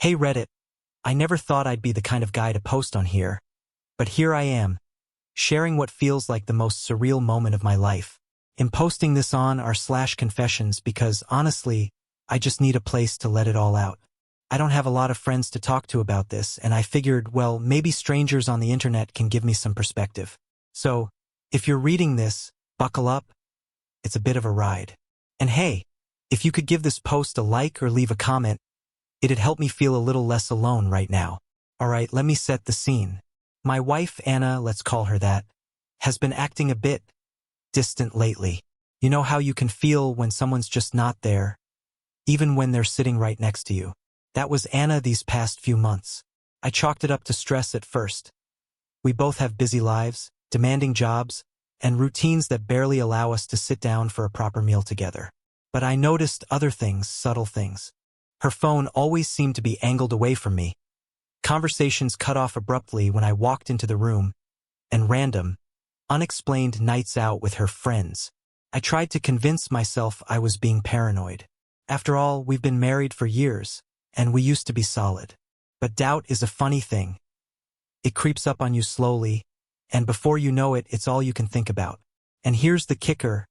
Hey Reddit, I never thought I'd be the kind of guy to post on here, but here I am, sharing what feels like the most surreal moment of my life. I'm posting this on r/confessions because, honestly, I just need a place to let it all out. I don't have a lot of friends to talk to about this, and I figured, well, maybe strangers on the internet can give me some perspective. So, if you're reading this, buckle up. It's a bit of a ride. And hey, if you could give this post a like or leave a comment, it'd help me feel a little less alone right now. Alright, let me set the scene. My wife, Anna, let's call her that, has been acting a bit distant lately. You know how you can feel when someone's just not there, even when they're sitting right next to you. That was Anna these past few months. I chalked it up to stress at first. We both have busy lives, demanding jobs, and routines that barely allow us to sit down for a proper meal together. But I noticed other things, subtle things. Her phone always seemed to be angled away from me. Conversations cut off abruptly when I walked into the room, and random, unexplained nights out with her friends. I tried to convince myself I was being paranoid. After all, we've been married for years, and we used to be solid. But doubt is a funny thing. It creeps up on you slowly, and before you know it, it's all you can think about. And here's the kicker.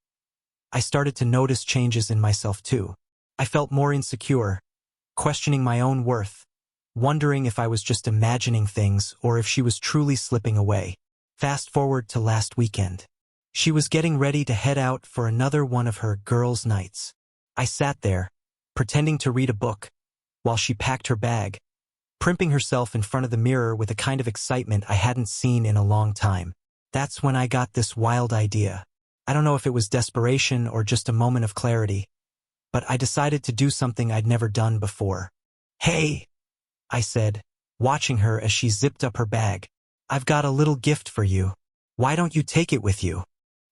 I started to notice changes in myself too. I felt more insecure, questioning my own worth, wondering if I was just imagining things or if she was truly slipping away. Fast forward to last weekend. She was getting ready to head out for another one of her girls' nights. I sat there, pretending to read a book, while she packed her bag, primping herself in front of the mirror with a kind of excitement I hadn't seen in a long time. That's when I got this wild idea. I don't know if it was desperation or just a moment of clarity, but I decided to do something I'd never done before. "Hey," I said, watching her as she zipped up her bag. "I've got a little gift for you. Why don't you take it with you?"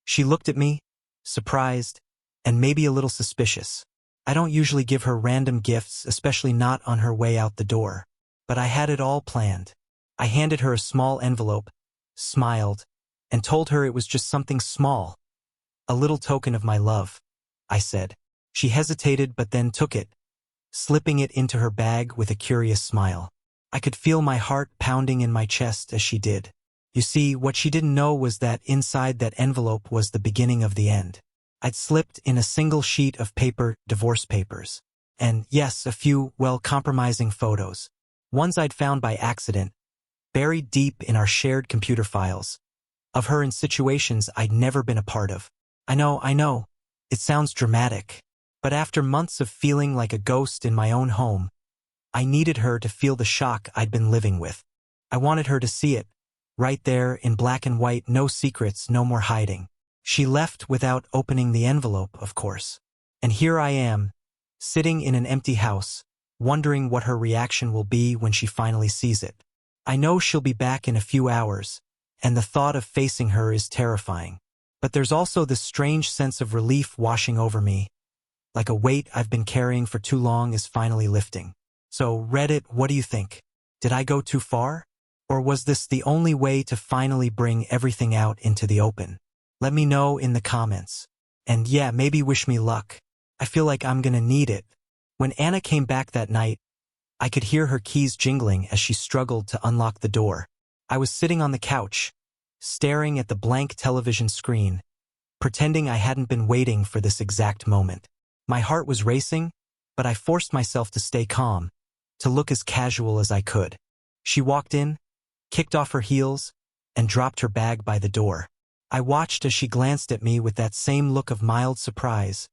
She looked at me, surprised, and maybe a little suspicious. I don't usually give her random gifts, especially not on her way out the door. But I had it all planned. I handed her a small envelope, smiled, and told her it was just something small. "A little token of my love," I said. She hesitated but then took it, slipping it into her bag with a curious smile. I could feel my heart pounding in my chest as she did. You see, what she didn't know was that inside that envelope was the beginning of the end. I'd slipped in a single sheet of paper, divorce papers. And yes, a few, well, compromising photos. Ones I'd found by accident, buried deep in our shared computer files, of her in situations I'd never been a part of. I know, it sounds dramatic. But after months of feeling like a ghost in my own home, I needed her to feel the shock I'd been living with. I wanted her to see it, right there in black and white, no secrets, no more hiding. She left without opening the envelope, of course. And here I am, sitting in an empty house, wondering what her reaction will be when she finally sees it. I know she'll be back in a few hours, and the thought of facing her is terrifying. But there's also this strange sense of relief washing over me, like a weight I've been carrying for too long is finally lifting. So, Reddit, what do you think? Did I go too far? Or was this the only way to finally bring everything out into the open? Let me know in the comments. And yeah, maybe wish me luck. I feel like I'm gonna need it. When Anna came back that night, I could hear her keys jingling as she struggled to unlock the door. I was sitting on the couch, staring at the blank television screen, pretending I hadn't been waiting for this exact moment. My heart was racing, but I forced myself to stay calm, to look as casual as I could. She walked in, kicked off her heels, and dropped her bag by the door. I watched as she glanced at me with that same look of mild surprise,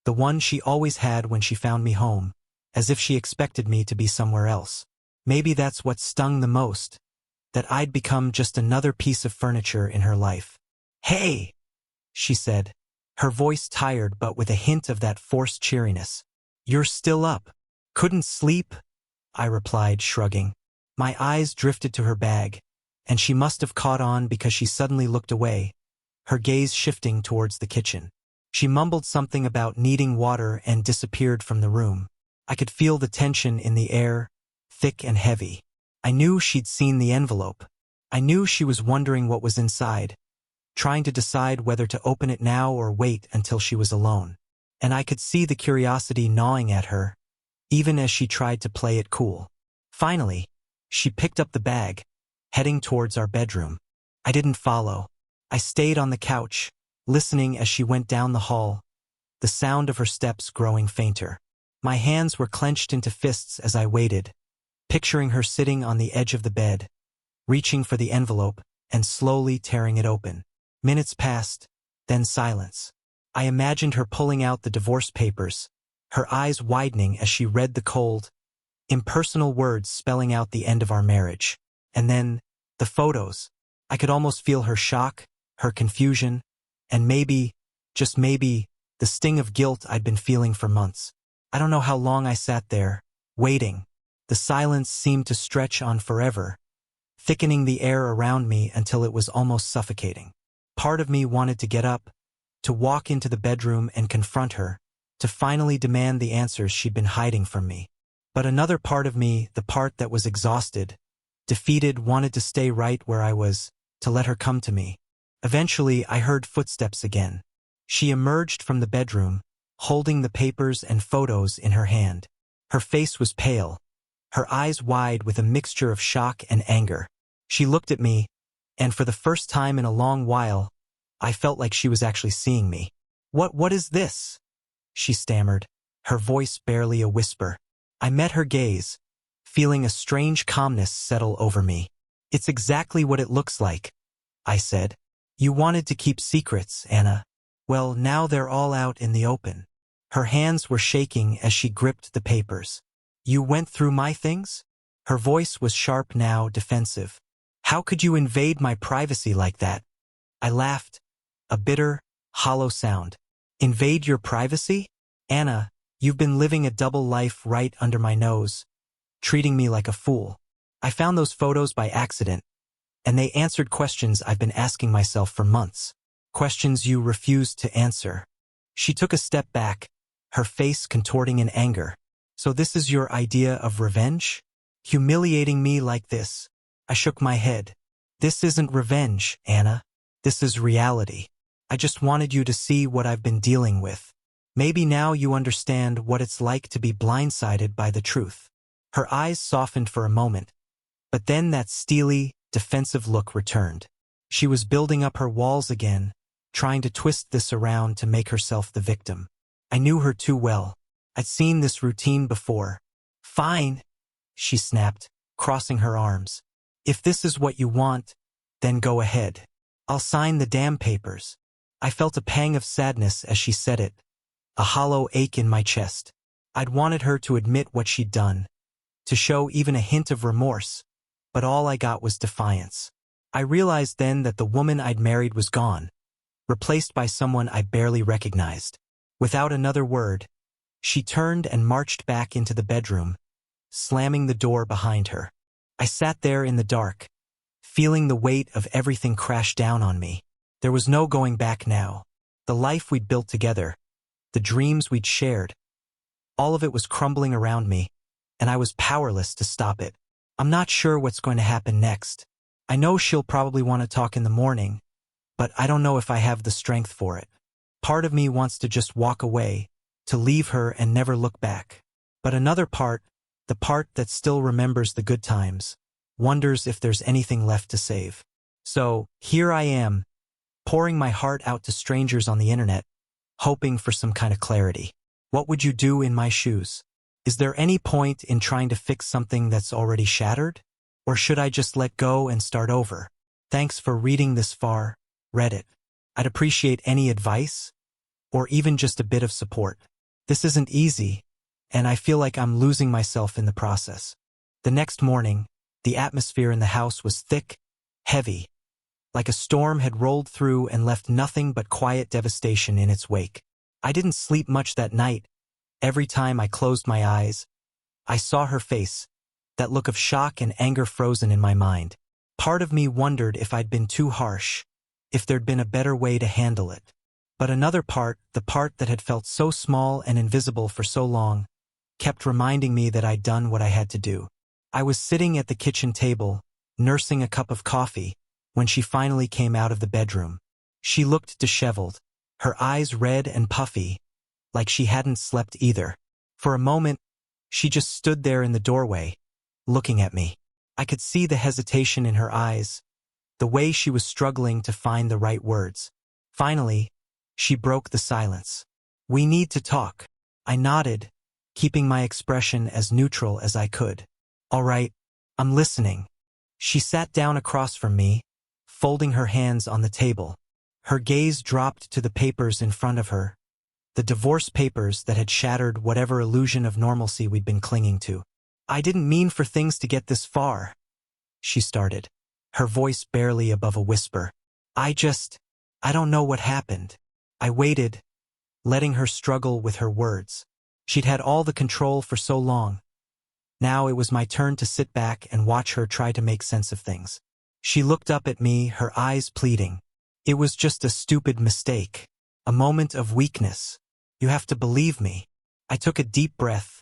the one she always had when she found me home, as if she expected me to be somewhere else. Maybe that's what stung the most, that I'd become just another piece of furniture in her life. "Hey," she said, her voice tired but with a hint of that forced cheeriness. "You're still up? Couldn't sleep?" I replied, shrugging. My eyes drifted to her bag, and she must have caught on because she suddenly looked away, her gaze shifting towards the kitchen. She mumbled something about needing water and disappeared from the room. I could feel the tension in the air, thick and heavy. I knew she'd seen the envelope. I knew she was wondering what was inside, trying to decide whether to open it now or wait until she was alone. And I could see the curiosity gnawing at her, even as she tried to play it cool. Finally, she picked up the bag, heading towards our bedroom. I didn't follow. I stayed on the couch, listening as she went down the hall, the sound of her steps growing fainter. My hands were clenched into fists as I waited, picturing her sitting on the edge of the bed, reaching for the envelope and slowly tearing it open. Minutes passed, then silence. I imagined her pulling out the divorce papers, her eyes widening as she read the cold, impersonal words spelling out the end of our marriage. And then, the photos. I could almost feel her shock, her confusion, and maybe, just maybe, the sting of guilt I'd been feeling for months. I don't know how long I sat there, waiting. The silence seemed to stretch on forever, thickening the air around me until it was almost suffocating. Part of me wanted to get up, to walk into the bedroom and confront her, to finally demand the answers she'd been hiding from me. But another part of me, the part that was exhausted, defeated, wanted to stay right where I was, to let her come to me. Eventually, I heard footsteps again. She emerged from the bedroom, holding the papers and photos in her hand. Her face was pale, her eyes wide with a mixture of shock and anger. She looked at me, and for the first time in a long while, I felt like she was actually seeing me. What is this?" she stammered, her voice barely a whisper. I met her gaze, feeling a strange calmness settle over me. "It's exactly what it looks like," I said. "You wanted to keep secrets, Anna. Well, now they're all out in the open." Her hands were shaking as she gripped the papers. "You went through my things?" Her voice was sharp now, defensive. "How could you invade my privacy like that?" I laughed, a bitter, hollow sound. "Invade your privacy? Anna, you've been living a double life right under my nose, treating me like a fool. I found those photos by accident, and they answered questions I've been asking myself for months. Questions you refused to answer." She took a step back, her face contorting in anger. "So this is your idea of revenge? Humiliating me like this?" I shook my head. "This isn't revenge, Anna. This is reality. I just wanted you to see what I've been dealing with. Maybe now you understand what it's like to be blindsided by the truth." Her eyes softened for a moment, but then that steely, defensive look returned. She was building up her walls again, trying to twist this around to make herself the victim. I knew her too well. I'd seen this routine before. "Fine," she snapped, crossing her arms. "If this is what you want, then go ahead. I'll sign the damn papers." I felt a pang of sadness as she said it, a hollow ache in my chest. I'd wanted her to admit what she'd done, to show even a hint of remorse, but all I got was defiance. I realized then that the woman I'd married was gone, replaced by someone I barely recognized. Without another word, she turned and marched back into the bedroom, slamming the door behind her. I sat there in the dark, feeling the weight of everything crash down on me. There was no going back now. The life we'd built together, the dreams we'd shared, all of it was crumbling around me, and I was powerless to stop it. I'm not sure what's going to happen next. I know she'll probably want to talk in the morning, but I don't know if I have the strength for it. Part of me wants to just walk away, to leave her and never look back. But another part, the part that still remembers the good times, wonders if there's anything left to save. So, here I am, pouring my heart out to strangers on the internet, hoping for some kind of clarity. What would you do in my shoes? Is there any point in trying to fix something that's already shattered? Or should I just let go and start over? Thanks for reading this far, Reddit. I'd appreciate any advice, or even just a bit of support. This isn't easy, and I feel like I'm losing myself in the process. The next morning, the atmosphere in the house was thick, heavy, like a storm had rolled through and left nothing but quiet devastation in its wake. I didn't sleep much that night. Every time I closed my eyes, I saw her face, that look of shock and anger frozen in my mind. Part of me wondered if I'd been too harsh, if there'd been a better way to handle it. But another part, the part that had felt so small and invisible for so long, kept reminding me that I'd done what I had to do. I was sitting at the kitchen table, nursing a cup of coffee, when she finally came out of the bedroom. She looked disheveled, her eyes red and puffy, like she hadn't slept either. For a moment, she just stood there in the doorway, looking at me. I could see the hesitation in her eyes, the way she was struggling to find the right words. Finally, she broke the silence. "We need to talk." I nodded, keeping my expression as neutral as I could. "All right, I'm listening." She sat down across from me, folding her hands on the table. Her gaze dropped to the papers in front of her, the divorce papers that had shattered whatever illusion of normalcy we'd been clinging to. "I didn't mean for things to get this far," she started, her voice barely above a whisper. I don't know what happened." I waited, letting her struggle with her words. She'd had all the control for so long. Now it was my turn to sit back and watch her try to make sense of things. She looked up at me, her eyes pleading. "It was just a stupid mistake. A moment of weakness. You have to believe me." I took a deep breath,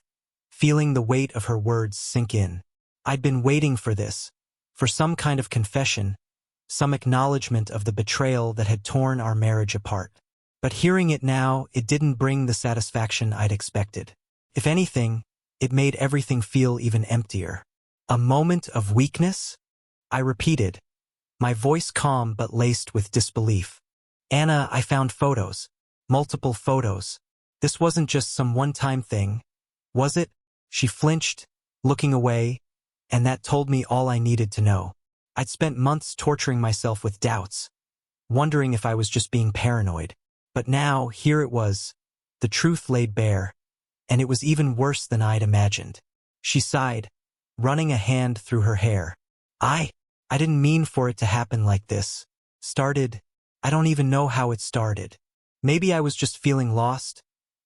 feeling the weight of her words sink in. I'd been waiting for this, for some kind of confession, some acknowledgement of the betrayal that had torn our marriage apart. But hearing it now, it didn't bring the satisfaction I'd expected. If anything, it made everything feel even emptier. "A moment of weakness?" I repeated, my voice calm but laced with disbelief. "Anna, I found photos. Multiple photos. This wasn't just some one-time thing, was it?" She flinched, looking away, and that told me all I needed to know. I'd spent months torturing myself with doubts, wondering if I was just being paranoid. But now, here it was. The truth laid bare, and it was even worse than I'd imagined. She sighed, running a hand through her hair. I didn't mean for it to happen like this. I don't even know how it started. Maybe I was just feeling lost,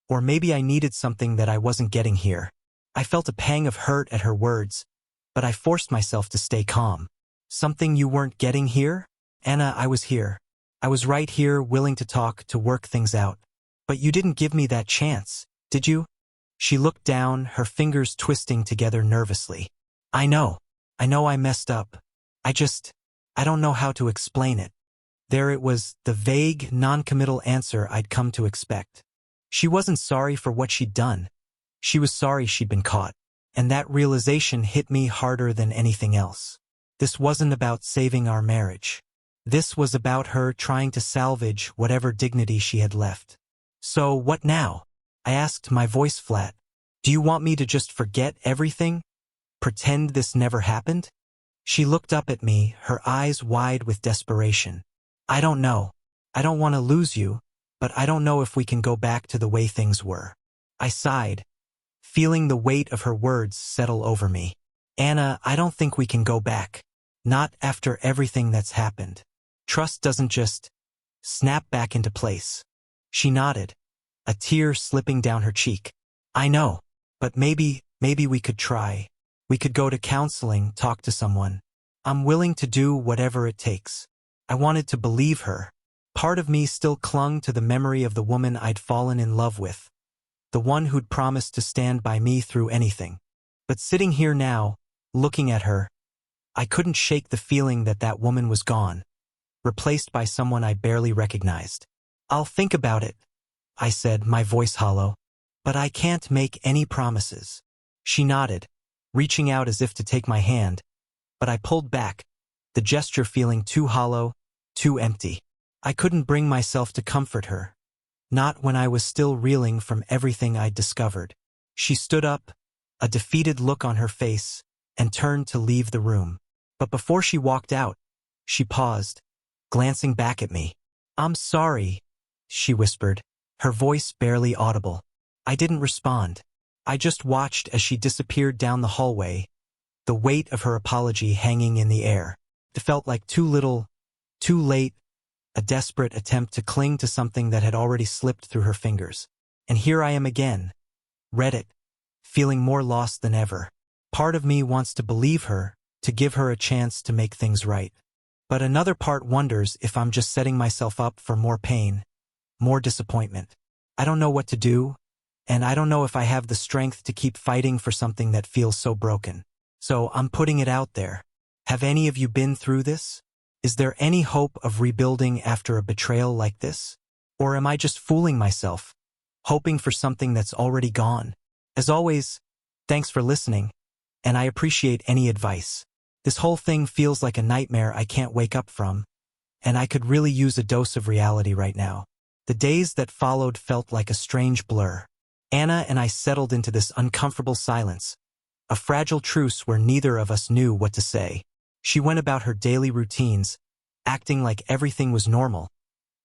or maybe I needed something that I wasn't getting here." I felt a pang of hurt at her words, but I forced myself to stay calm. "Something you weren't getting here?" "Anna, I was here. I was right here, willing to talk, to work things out. But you didn't give me that chance, did you?" She looked down, her fingers twisting together nervously. I know I messed up. I don't know how to explain it." There it was, the vague, non-committal answer I'd come to expect. She wasn't sorry for what she'd done. She was sorry she'd been caught. And that realization hit me harder than anything else. This wasn't about saving our marriage. This was about her trying to salvage whatever dignity she had left. "So, what now?" I asked, my voice flat. "Do you want me to just forget everything? Pretend this never happened?" She looked up at me, her eyes wide with desperation. "I don't know. I don't want to lose you, but I don't know if we can go back to the way things were." I sighed, feeling the weight of her words settle over me. "Anna, I don't think we can go back. Not after everything that's happened. Trust doesn't just snap back into place." She nodded, a tear slipping down her cheek. "I know, but maybe we could try. We could go to counseling, talk to someone. I'm willing to do whatever it takes." I wanted to believe her. Part of me still clung to the memory of the woman I'd fallen in love with, the one who'd promised to stand by me through anything. But sitting here now, looking at her, I couldn't shake the feeling that that woman was gone, replaced by someone I barely recognized. "I'll think about it," I said, my voice hollow, "but I can't make any promises." She nodded, reaching out as if to take my hand, but I pulled back, the gesture feeling too hollow, too empty. I couldn't bring myself to comfort her, not when I was still reeling from everything I'd discovered. She stood up, a defeated look on her face, and turned to leave the room. But before she walked out, she paused, glancing back at me. "I'm sorry," she whispered, her voice barely audible. I didn't respond. I just watched as she disappeared down the hallway, the weight of her apology hanging in the air. It felt like too little, too late, a desperate attempt to cling to something that had already slipped through her fingers. And here I am again, read it, feeling more lost than ever. Part of me wants to believe her, to give her a chance to make things right. But another part wonders if I'm just setting myself up for more pain, more disappointment. I don't know what to do, and I don't know if I have the strength to keep fighting for something that feels so broken. So I'm putting it out there. Have any of you been through this? Is there any hope of rebuilding after a betrayal like this? Or am I just fooling myself, hoping for something that's already gone? As always, thanks for listening, and I appreciate any advice. This whole thing feels like a nightmare I can't wake up from, and I could really use a dose of reality right now. The days that followed felt like a strange blur. Anna and I settled into this uncomfortable silence, a fragile truce where neither of us knew what to say. She went about her daily routines, acting like everything was normal,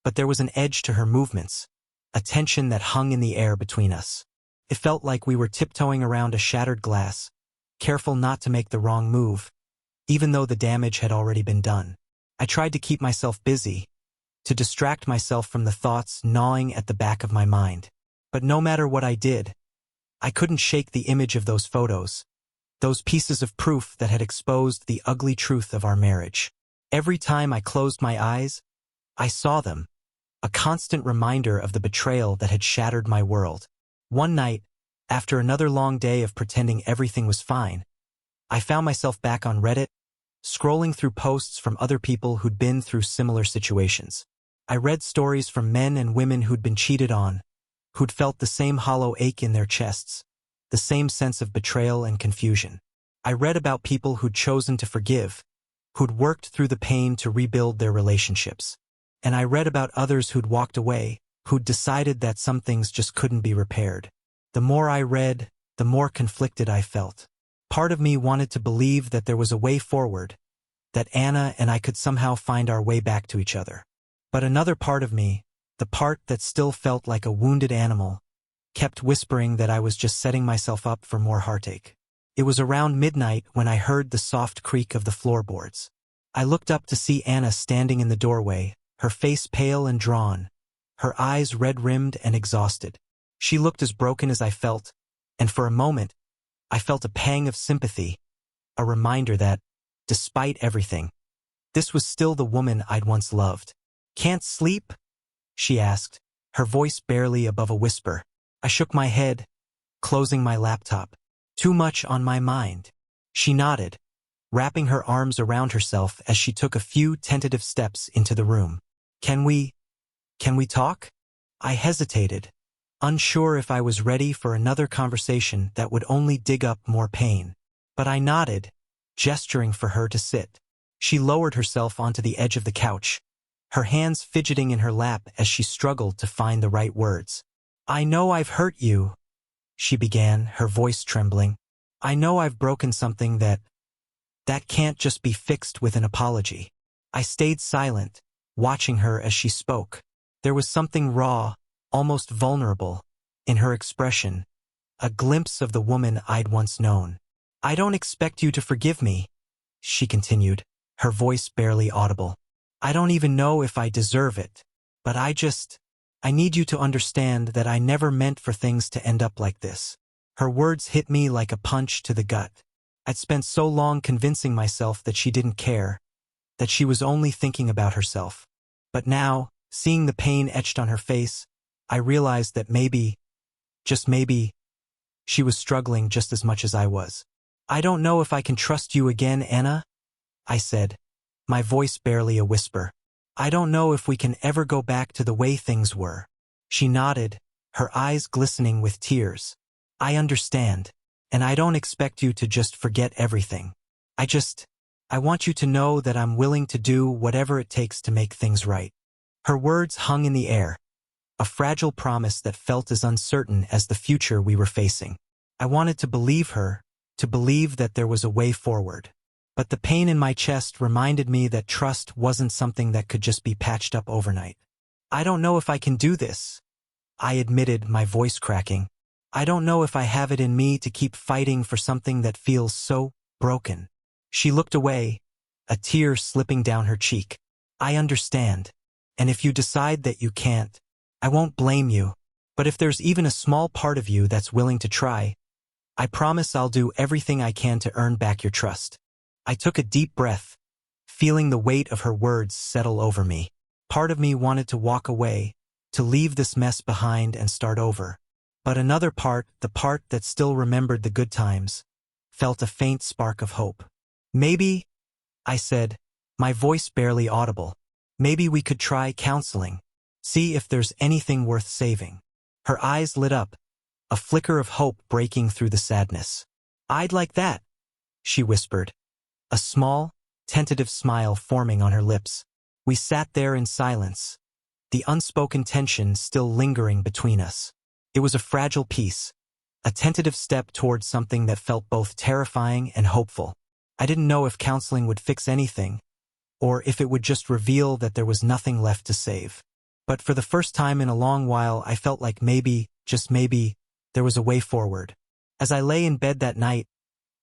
but there was an edge to her movements, a tension that hung in the air between us. It felt like we were tiptoeing around a shattered glass, careful not to make the wrong move, even though the damage had already been done. I tried to keep myself busy, to distract myself from the thoughts gnawing at the back of my mind. But no matter what I did, I couldn't shake the image of those photos, those pieces of proof that had exposed the ugly truth of our marriage. Every time I closed my eyes, I saw them, a constant reminder of the betrayal that had shattered my world. One night, after another long day of pretending everything was fine, I found myself back on Reddit, scrolling through posts from other people who'd been through similar situations. I read stories from men and women who'd been cheated on, who'd felt the same hollow ache in their chests, the same sense of betrayal and confusion. I read about people who'd chosen to forgive, who'd worked through the pain to rebuild their relationships. And I read about others who'd walked away, who'd decided that some things just couldn't be repaired. The more I read, the more conflicted I felt. Part of me wanted to believe that there was a way forward, that Anna and I could somehow find our way back to each other. But another part of me, the part that still felt like a wounded animal, kept whispering that I was just setting myself up for more heartache. It was around midnight when I heard the soft creak of the floorboards. I looked up to see Anna standing in the doorway, her face pale and drawn, her eyes red-rimmed and exhausted. She looked as broken as I felt, and for a moment, I felt a pang of sympathy, a reminder that, despite everything, this was still the woman I'd once loved. "Can't sleep?" she asked, her voice barely above a whisper. I shook my head, closing my laptop. "Too much on my mind." She nodded, wrapping her arms around herself as she took a few tentative steps into the room. Can we talk?" I hesitated, unsure if I was ready for another conversation that would only dig up more pain. But I nodded, gesturing for her to sit. She lowered herself onto the edge of the couch, her hands fidgeting in her lap as she struggled to find the right words. "I know I've hurt you," she began, her voice trembling. "I know I've broken something that can't just be fixed with an apology." I stayed silent, watching her as she spoke. There was something raw, almost vulnerable, in her expression, a glimpse of the woman I'd once known. "I don't expect you to forgive me," she continued, her voice barely audible. "I don't even know if I deserve it, but I need you to understand that I never meant for things to end up like this." Her words hit me like a punch to the gut. I'd spent so long convincing myself that she didn't care, that she was only thinking about herself. But now, seeing the pain etched on her face, I realized that maybe, just maybe, she was struggling just as much as I was. "I don't know if I can trust you again, Anna," I said, my voice barely a whisper. "I don't know if we can ever go back to the way things were." She nodded, her eyes glistening with tears. "I understand, and I don't expect you to just forget everything. I want you to know that I'm willing to do whatever it takes to make things right." Her words hung in the air, a fragile promise that felt as uncertain as the future we were facing. I wanted to believe her, to believe that there was a way forward. But the pain in my chest reminded me that trust wasn't something that could just be patched up overnight. "I don't know if I can do this," I admitted, my voice cracking. "I don't know if I have it in me to keep fighting for something that feels so broken." She looked away, a tear slipping down her cheek. "I understand. And if you decide that you can't, I won't blame you. But if there's even a small part of you that's willing to try, I promise I'll do everything I can to earn back your trust." I took a deep breath, feeling the weight of her words settle over me. Part of me wanted to walk away, to leave this mess behind and start over. But another part, the part that still remembered the good times, felt a faint spark of hope. "Maybe," I said, my voice barely audible, "maybe we could try counseling. See if there's anything worth saving." Her eyes lit up, a flicker of hope breaking through the sadness. "I'd like that," she whispered, a small, tentative smile forming on her lips. We sat there in silence, the unspoken tension still lingering between us. It was a fragile peace, a tentative step towards something that felt both terrifying and hopeful. I didn't know if counseling would fix anything, or if it would just reveal that there was nothing left to save. But for the first time in a long while, I felt like maybe, just maybe, there was a way forward. As I lay in bed that night,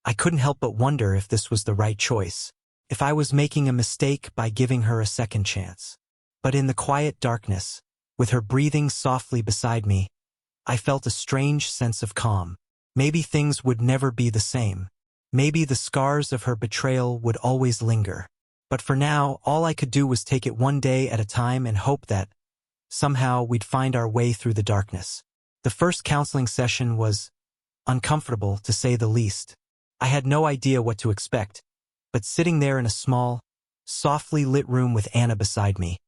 I couldn't help but wonder if this was the right choice, if I was making a mistake by giving her a second chance. But in the quiet darkness, with her breathing softly beside me, I felt a strange sense of calm. Maybe things would never be the same. Maybe the scars of her betrayal would always linger. But for now, all I could do was take it one day at a time and hope that, somehow, we'd find our way through the darkness. The first counseling session was uncomfortable, to say the least. I had no idea what to expect, but sitting there in a small, softly lit room with Anna beside me,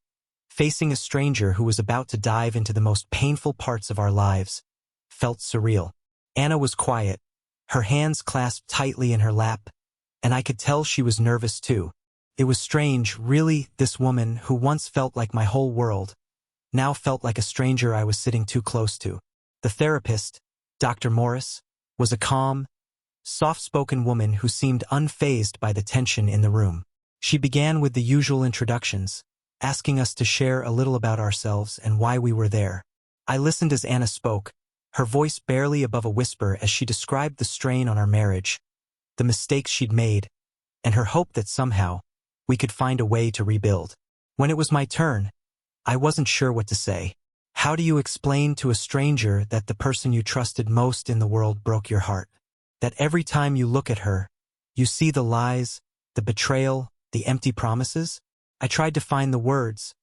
facing a stranger who was about to dive into the most painful parts of our lives, felt surreal. Anna was quiet, her hands clasped tightly in her lap, and I could tell she was nervous too. It was strange, really, this woman who once felt like my whole world, now felt like a stranger I was sitting too close to. The therapist, Dr. Morris, was a calm, soft-spoken woman who seemed unfazed by the tension in the room. She began with the usual introductions, asking us to share a little about ourselves and why we were there. I listened as Anna spoke, her voice barely above a whisper as she described the strain on our marriage, the mistakes she'd made, and her hope that somehow we could find a way to rebuild. When it was my turn, I wasn't sure what to say. How do you explain to a stranger that the person you trusted most in the world broke your heart? That every time you look at her, you see the lies, the betrayal, the empty promises? I tried to find the words,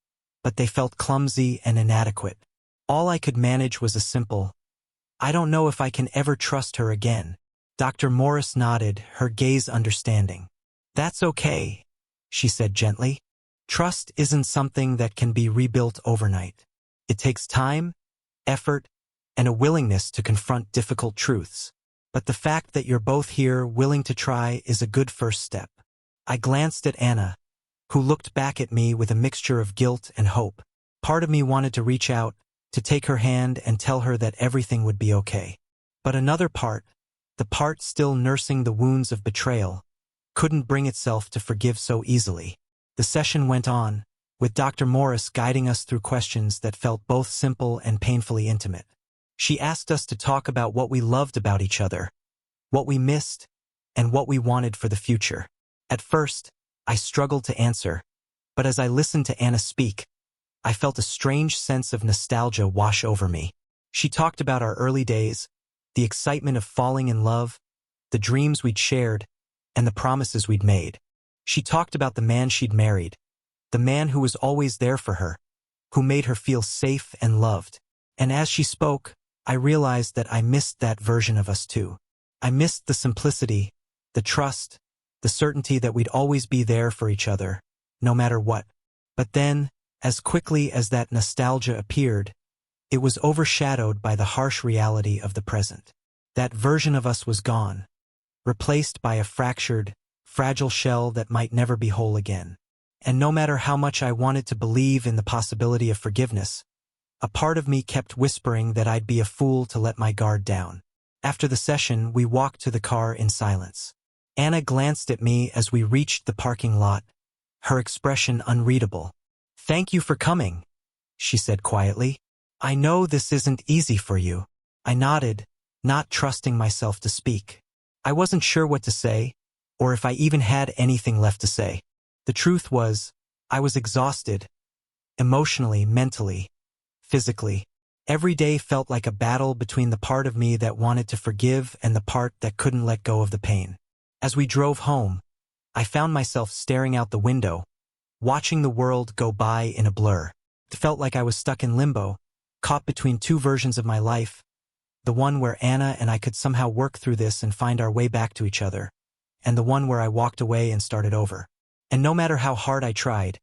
but they felt clumsy and inadequate. All I could manage was a simple, I don't know if I can ever trust her again. Dr. Morris nodded, her gaze understanding. That's okay, she said gently. Trust isn't something that can be rebuilt overnight. It takes time, effort, and a willingness to confront difficult truths. But the fact that you're both here willing to try is a good first step. I glanced at Anna, who looked back at me with a mixture of guilt and hope. Part of me wanted to reach out, to take her hand and tell her that everything would be okay. But another part, the part still nursing the wounds of betrayal, couldn't bring itself to forgive so easily. The session went on, with Dr. Morris guiding us through questions that felt both simple and painfully intimate. She asked us to talk about what we loved about each other, what we missed, and what we wanted for the future. At first, I struggled to answer, but as I listened to Anna speak, I felt a strange sense of nostalgia wash over me. She talked about our early days, the excitement of falling in love, the dreams we'd shared, and the promises we'd made. She talked about the man she'd married, the man who was always there for her, who made her feel safe and loved. And as she spoke, I realized that I missed that version of us too. I missed the simplicity, the trust, the certainty that we'd always be there for each other, no matter what. But then, as quickly as that nostalgia appeared, it was overshadowed by the harsh reality of the present. That version of us was gone, replaced by a fractured, fragile shell that might never be whole again. And no matter how much I wanted to believe in the possibility of forgiveness, a part of me kept whispering that I'd be a fool to let my guard down. After the session, we walked to the car in silence. Anna glanced at me as we reached the parking lot, her expression unreadable. "Thank you for coming," she said quietly. "I know this isn't easy for you." I nodded, not trusting myself to speak. I wasn't sure what to say, or if I even had anything left to say. The truth was, I was exhausted, emotionally, mentally, physically. Every day felt like a battle between the part of me that wanted to forgive and the part that couldn't let go of the pain. As we drove home, I found myself staring out the window, watching the world go by in a blur. It felt like I was stuck in limbo, caught between two versions of my life, the one where Anna and I could somehow work through this and find our way back to each other, and the one where I walked away and started over. And no matter how hard I tried,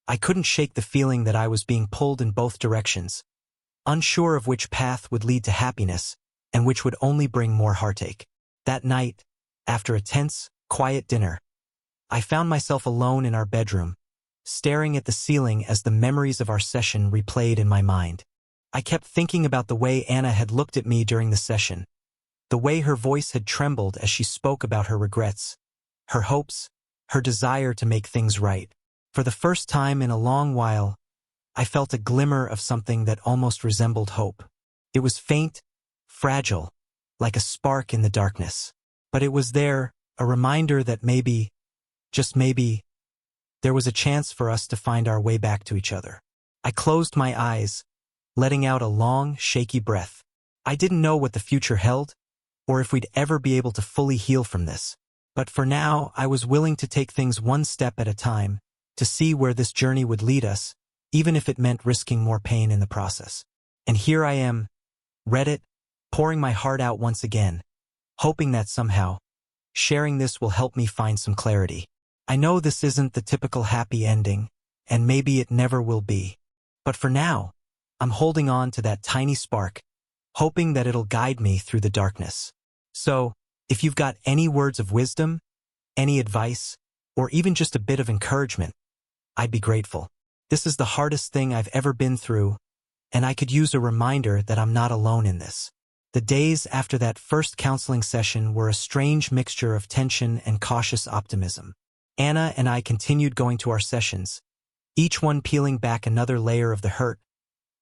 I couldn't shake the feeling that I was being pulled in both directions, unsure of which path would lead to happiness and which would only bring more heartache. That night, after a tense, quiet dinner. I found myself alone in our bedroom, staring at the ceiling as the memories of our session replayed in my mind. I kept thinking about the way Anna had looked at me during the session, the way her voice had trembled as she spoke about her regrets, her hopes, her desire to make things right. For the first time in a long while, I felt a glimmer of something that almost resembled hope. It was faint, fragile, like a spark in the darkness. But it was there, a reminder that maybe, just maybe, there was a chance for us to find our way back to each other. I closed my eyes, letting out a long, shaky breath. I didn't know what the future held, or if we'd ever be able to fully heal from this. But for now, I was willing to take things one step at a time, to see where this journey would lead us, even if it meant risking more pain in the process. And here I am, read it, pouring my heart out once again, hoping that somehow, sharing this will help me find some clarity. I know this isn't the typical happy ending, and maybe it never will be. But for now, I'm holding on to that tiny spark, hoping that it'll guide me through the darkness. So, if you've got any words of wisdom, any advice, or even just a bit of encouragement, I'd be grateful. This is the hardest thing I've ever been through, and I could use a reminder that I'm not alone in this. The days after that first counseling session were a strange mixture of tension and cautious optimism. Anna and I continued going to our sessions, each one peeling back another layer of the hurt,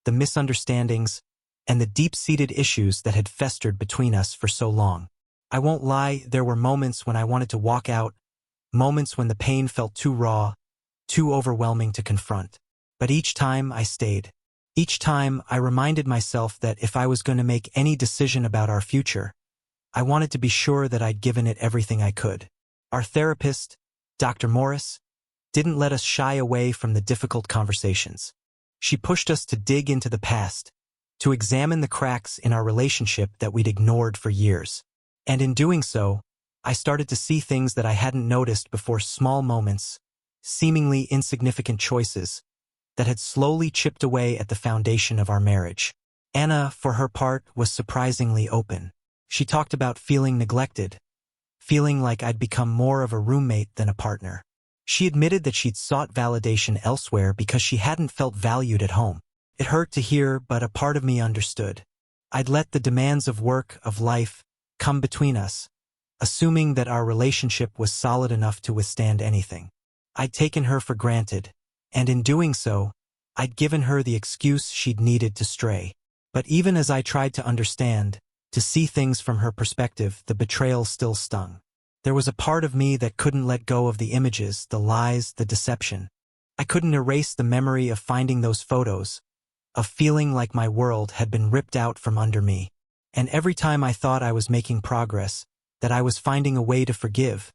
the misunderstandings, and the deep-seated issues that had festered between us for so long. I won't lie, there were moments when I wanted to walk out, moments when the pain felt too raw, too overwhelming to confront. But each time I stayed. Each time I reminded myself that if I was going to make any decision about our future, I wanted to be sure that I'd given it everything I could. Our therapist, Dr. Morris, didn't let us shy away from the difficult conversations. She pushed us to dig into the past, to examine the cracks in our relationship that we'd ignored for years. And in doing so, I started to see things that I hadn't noticed before, small moments, seemingly insignificant choices, that had slowly chipped away at the foundation of our marriage. Anna, for her part, was surprisingly open. She talked about feeling neglected, feeling like I'd become more of a roommate than a partner. She admitted that she'd sought validation elsewhere because she hadn't felt valued at home. It hurt to hear, but a part of me understood. I'd let the demands of work, of life, come between us, assuming that our relationship was solid enough to withstand anything. I'd taken her for granted, and in doing so, I'd given her the excuse she'd needed to stray. But even as I tried to understand, to see things from her perspective, the betrayal still stung. There was a part of me that couldn't let go of the images, the lies, the deception. I couldn't erase the memory of finding those photos, of feeling like my world had been ripped out from under me. And every time I thought I was making progress, that I was finding a way to forgive,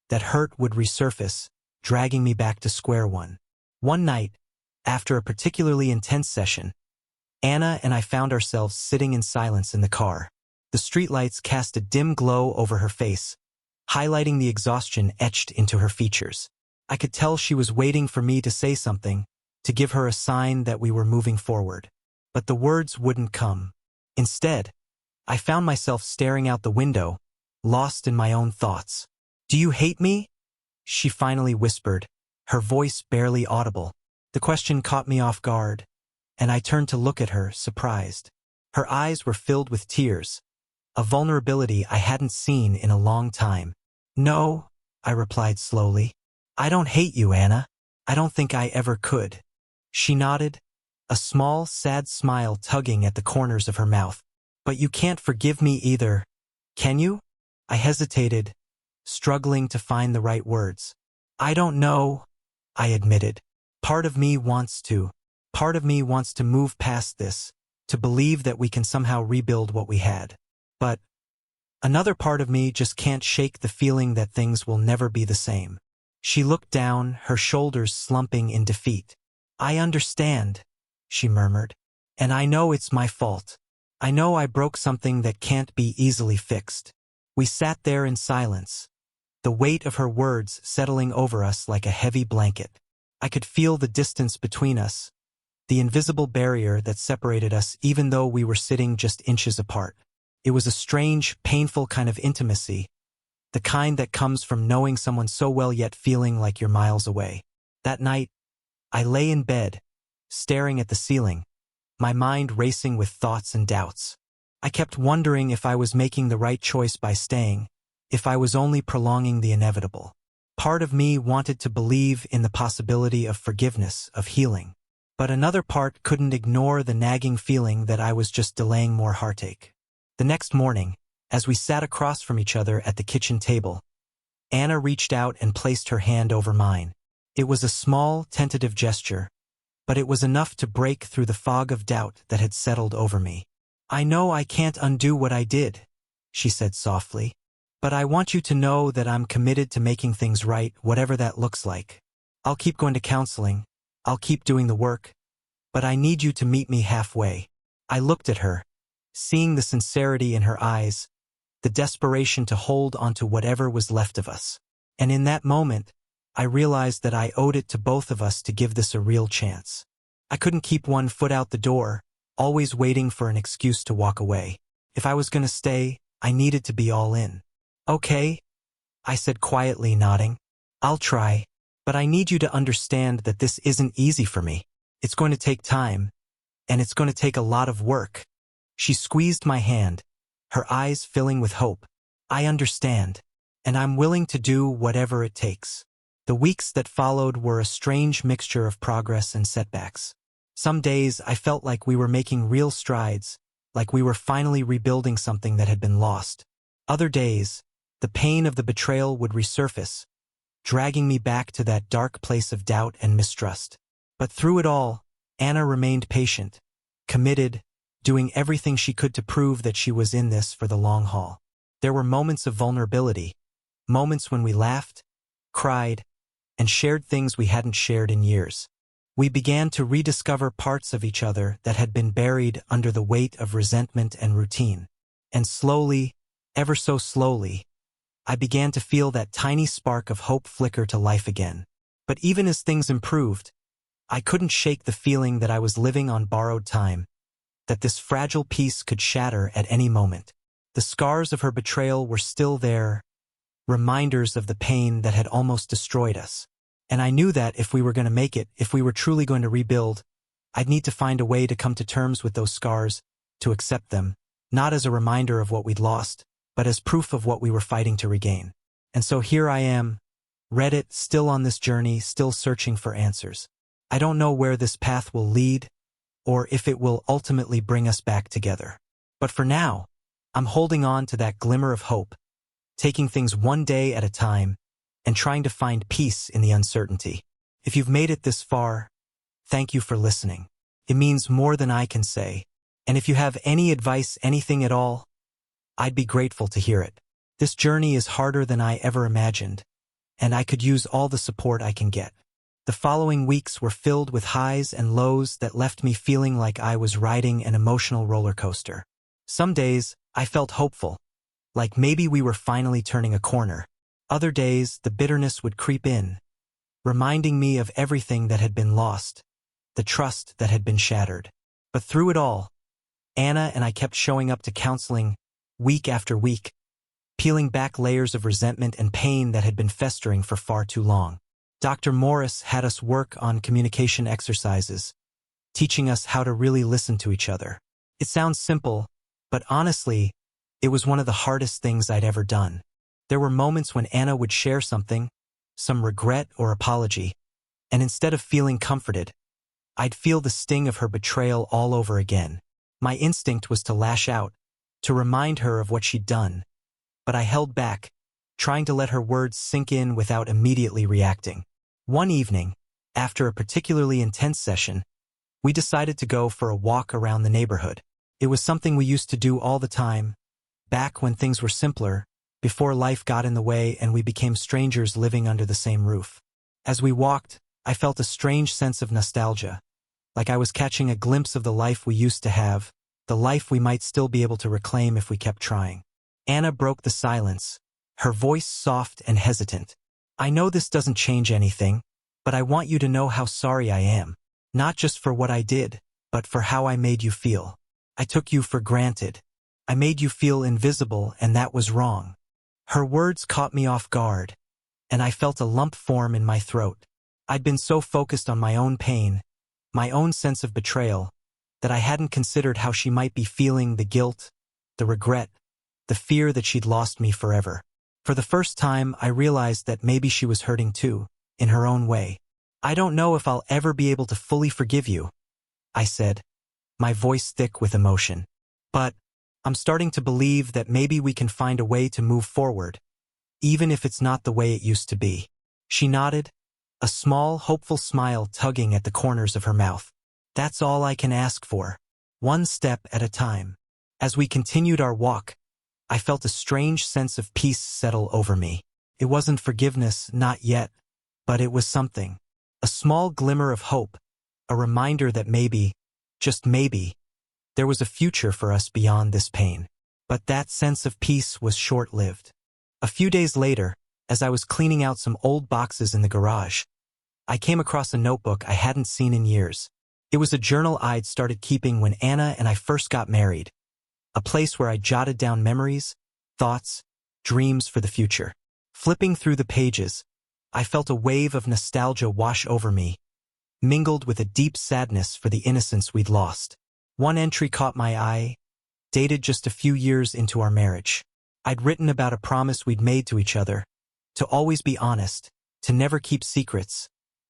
that hurt would resurface, dragging me back to square one. One night, after a particularly intense session, Anna and I found ourselves sitting in silence in the car. The streetlights cast a dim glow over her face, highlighting the exhaustion etched into her features. I could tell she was waiting for me to say something, to give her a sign that we were moving forward. But the words wouldn't come. Instead, I found myself staring out the window, lost in my own thoughts. "Do you hate me?" she finally whispered, her voice barely audible. The question caught me off guard, and I turned to look at her, surprised. Her eyes were filled with tears, a vulnerability I hadn't seen in a long time. "No," I replied slowly. "I don't hate you, Anna. I don't think I ever could." She nodded, a small, sad smile tugging at the corners of her mouth. "But you can't forgive me either, can you?" I hesitated, struggling to find the right words. "I don't know," I admitted. Part of me wants to. Part of me wants to move past this, to believe that we can somehow rebuild what we had. But another part of me just can't shake the feeling that things will never be the same. She looked down, her shoulders slumping in defeat. "I understand," she murmured. "And I know it's my fault. I know I broke something that can't be easily fixed." We sat there in silence, the weight of her words settling over us like a heavy blanket. I could feel the distance between us, the invisible barrier that separated us even though we were sitting just inches apart. It was a strange, painful kind of intimacy, the kind that comes from knowing someone so well yet feeling like you're miles away. That night, I lay in bed, staring at the ceiling, my mind racing with thoughts and doubts. I kept wondering if I was making the right choice by staying, if I was only prolonging the inevitable. Part of me wanted to believe in the possibility of forgiveness, of healing. But another part couldn't ignore the nagging feeling that I was just delaying more heartache. The next morning, as we sat across from each other at the kitchen table, Anna reached out and placed her hand over mine. It was a small, tentative gesture, but it was enough to break through the fog of doubt that had settled over me. "I know I can't undo what I did," she said softly, "but I want you to know that I'm committed to making things right, whatever that looks like. I'll keep going to counseling, I'll keep doing the work, but I need you to meet me halfway." I looked at her, seeing the sincerity in her eyes, the desperation to hold onto whatever was left of us. And in that moment, I realized that I owed it to both of us to give this a real chance. I couldn't keep one foot out the door, always waiting for an excuse to walk away. If I was going to stay, I needed to be all in. "Okay," I said quietly, nodding. "I'll try, but I need you to understand that this isn't easy for me. It's going to take time, and it's going to take a lot of work." She squeezed my hand, her eyes filling with hope. "I understand, and I'm willing to do whatever it takes." The weeks that followed were a strange mixture of progress and setbacks. Some days I felt like we were making real strides, like we were finally rebuilding something that had been lost. Other days, the pain of the betrayal would resurface, dragging me back to that dark place of doubt and mistrust. But through it all, Anna remained patient, committed, doing everything she could to prove that she was in this for the long haul. There were moments of vulnerability, moments when we laughed, cried, and shared things we hadn't shared in years. We began to rediscover parts of each other that had been buried under the weight of resentment and routine. And slowly, ever so slowly, I began to feel that tiny spark of hope flicker to life again. But even as things improved, I couldn't shake the feeling that I was living on borrowed time, that this fragile piece could shatter at any moment. The scars of her betrayal were still there, reminders of the pain that had almost destroyed us. And I knew that if we were going to make it, if we were truly going to rebuild, I'd need to find a way to come to terms with those scars, to accept them, not as a reminder of what we'd lost, but as proof of what we were fighting to regain. And so here I am, Reddit, still on this journey, still searching for answers. I don't know where this path will lead, or if it will ultimately bring us back together. But for now, I'm holding on to that glimmer of hope, taking things one day at a time, and trying to find peace in the uncertainty. If you've made it this far, thank you for listening. It means more than I can say. And if you have any advice, anything at all, I'd be grateful to hear it. This journey is harder than I ever imagined, and I could use all the support I can get. The following weeks were filled with highs and lows that left me feeling like I was riding an emotional roller coaster. Some days, I felt hopeful, like maybe we were finally turning a corner. Other days, the bitterness would creep in, reminding me of everything that had been lost, the trust that had been shattered. But through it all, Anna and I kept showing up to counseling week after week, peeling back layers of resentment and pain that had been festering for far too long. Dr. Morris had us work on communication exercises, teaching us how to really listen to each other. It sounds simple, but honestly, it was one of the hardest things I'd ever done. There were moments when Anna would share something, some regret or apology, and instead of feeling comforted, I'd feel the sting of her betrayal all over again. My instinct was to lash out, to remind her of what she'd done, but I held back, trying to let her words sink in without immediately reacting. One evening, after a particularly intense session, we decided to go for a walk around the neighborhood. It was something we used to do all the time, back when things were simpler, before life got in the way and we became strangers living under the same roof. As we walked, I felt a strange sense of nostalgia, like I was catching a glimpse of the life we used to have, the life we might still be able to reclaim if we kept trying. Anna broke the silence, her voice soft and hesitant. "I know this doesn't change anything, but I want you to know how sorry I am, not just for what I did, but for how I made you feel. I took you for granted. I made you feel invisible, and that was wrong. Her words caught me off guard, and I felt a lump form in my throat. I'd been so focused on my own pain, my own sense of betrayal, that I hadn't considered how she might be feeling the guilt, the regret, the fear that she'd lost me forever. For the first time, I realized that maybe she was hurting too, in her own way. "I don't know if I'll ever be able to fully forgive you," I said, my voice thick with emotion. "But I'm starting to believe that maybe we can find a way to move forward, even if it's not the way it used to be." She nodded, a small, hopeful smile tugging at the corners of her mouth. "That's all I can ask for, one step at a time." As we continued our walk, I felt a strange sense of peace settle over me. It wasn't forgiveness, not yet, but it was something. A small glimmer of hope, a reminder that maybe, just maybe, there was a future for us beyond this pain. But that sense of peace was short-lived. A few days later, as I was cleaning out some old boxes in the garage, I came across a notebook I hadn't seen in years. It was a journal I'd started keeping when Anna and I first got married, a place where I jotted down memories, thoughts, dreams for the future. Flipping through the pages, I felt a wave of nostalgia wash over me, mingled with a deep sadness for the innocence we'd lost. One entry caught my eye, dated just a few years into our marriage. I'd written about a promise we'd made to each other, to always be honest, to never keep secrets,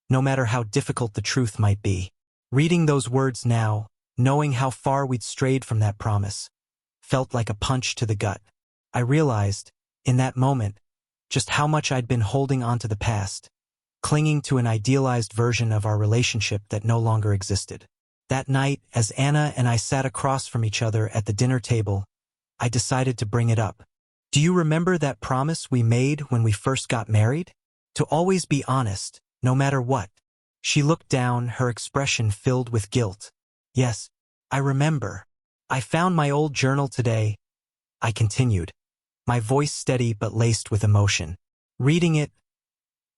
no matter how difficult the truth might be. Reading those words now, knowing how far we'd strayed from that promise, felt like a punch to the gut. I realized, in that moment, just how much I'd been holding on to the past, clinging to an idealized version of our relationship that no longer existed. That night, as Anna and I sat across from each other at the dinner table, I decided to bring it up. "Do you remember that promise we made when we first got married? To always be honest, no matter what." She looked down, her expression filled with guilt. "Yes, I remember. I found my old journal today," I continued, my voice steady but laced with emotion. Reading it,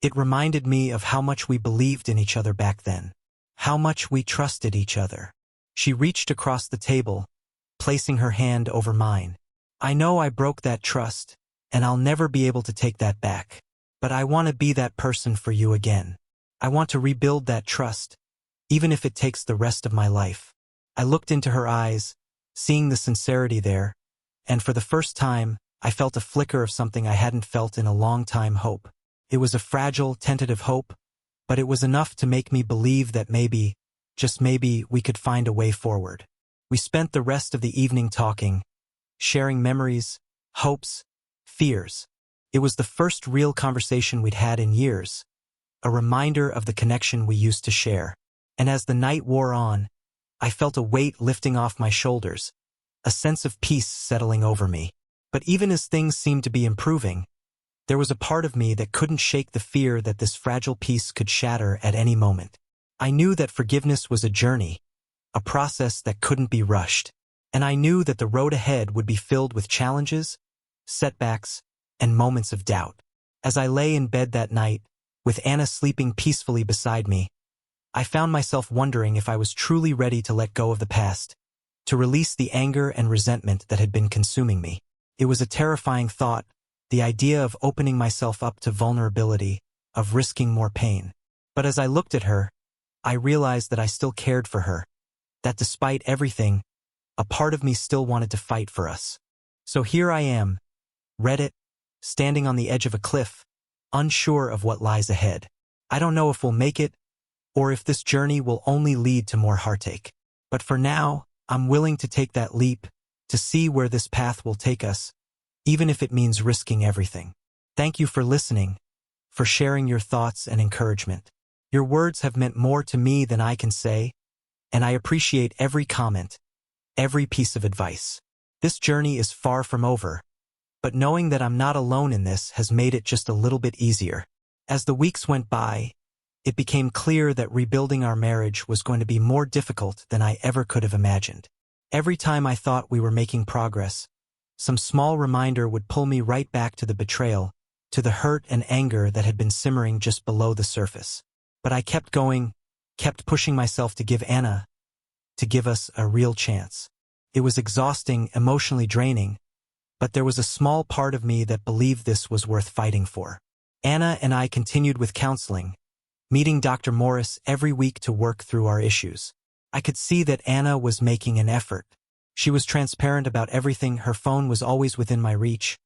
it reminded me of how much we believed in each other back then, how much we trusted each other. She reached across the table, placing her hand over mine. "I know I broke that trust, and I'll never be able to take that back. But I want to be that person for you again. I want to rebuild that trust, even if it takes the rest of my life." I looked into her eyes, seeing the sincerity there, and for the first time, I felt a flicker of something I hadn't felt in a long time: hope. It was a fragile, tentative hope, but it was enough to make me believe that maybe, just maybe, we could find a way forward. We spent the rest of the evening talking, sharing memories, hopes, fears. It was the first real conversation we'd had in years, a reminder of the connection we used to share. And as the night wore on, I felt a weight lifting off my shoulders, a sense of peace settling over me. But even as things seemed to be improving, there was a part of me that couldn't shake the fear that this fragile peace could shatter at any moment. I knew that forgiveness was a journey, a process that couldn't be rushed. And I knew that the road ahead would be filled with challenges, setbacks, and moments of doubt. As I lay in bed that night, with Anna sleeping peacefully beside me, I found myself wondering if I was truly ready to let go of the past, to release the anger and resentment that had been consuming me. It was a terrifying thought, the idea of opening myself up to vulnerability, of risking more pain. But as I looked at her, I realized that I still cared for her, that despite everything, a part of me still wanted to fight for us. So here I am, Reddit, standing on the edge of a cliff, unsure of what lies ahead. I don't know if we'll make it, or if this journey will only lead to more heartache. But for now, I'm willing to take that leap, to see where this path will take us, even if it means risking everything. Thank you for listening, for sharing your thoughts and encouragement. Your words have meant more to me than I can say, and I appreciate every comment, every piece of advice. This journey is far from over, but knowing that I'm not alone in this has made it just a little bit easier. As the weeks went by, it became clear that rebuilding our marriage was going to be more difficult than I ever could have imagined. Every time I thought we were making progress, some small reminder would pull me right back to the betrayal, to the hurt and anger that had been simmering just below the surface. But I kept going, kept pushing myself to give us a real chance. It was exhausting, emotionally draining, but there was a small part of me that believed this was worth fighting for. Anna and I continued with counseling, meeting Dr. Morris every week to work through our issues. I could see that Anna was making an effort. She was transparent about everything, her phone was always within my reach.